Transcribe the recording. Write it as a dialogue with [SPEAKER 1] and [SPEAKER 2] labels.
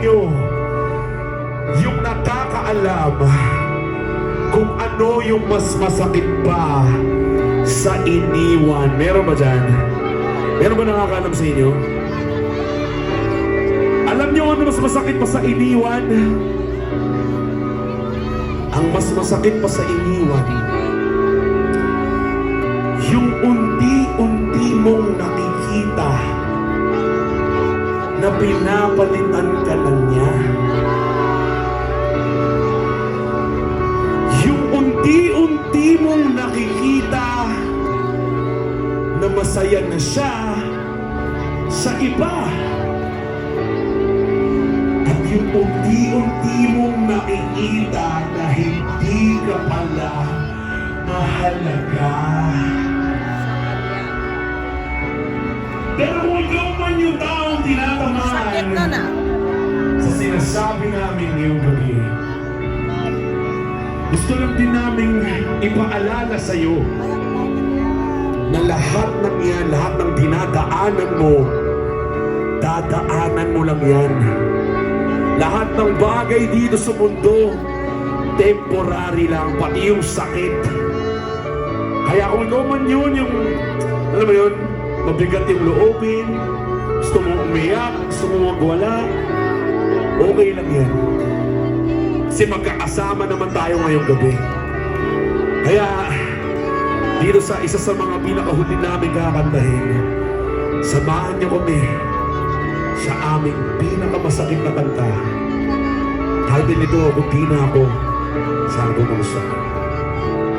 [SPEAKER 1] inyo yung nakakaalam kung ano yung mas masakit pa sa iniwan. Meron ba dyan? Meron ba nakakaalam sa inyo? Alam nyo ano mas masakit pa sa iniwan? Ang mas masakit pa sa iniwan, yung unti-unti mong nakikita na pinapalitan ka na niya. Yung unti-unti mong nakikita na masaya na siya sa iba. At yung unti-unti mong nakikita na hindi ka pala mahalaga. Pero kung ikaw man yung taong tinatamaan sa sinasabi namin ngayong gabi, gusto lang din namin ipaalala sa iyo na lahat ng yan, lahat ng dinadaanan mo, dadaanan mo lang yan. Lahat ng bagay dito sa mundo, temporary lang, pati yung sakit. Kaya kung ikaw man yun, yung, alam mo yun, mabigat yung loobin, gusto mo umiyak, gusto mo magwala, okay lang yan. Kasi magkakasama naman tayo ngayong gabi. Kaya, dito sa isa sa mga pinakahuli namin kakantahin, samahan niyo kami sa aming pinakamasakit na kanta. Kahit nito, kung di na ako, saan bumagsak.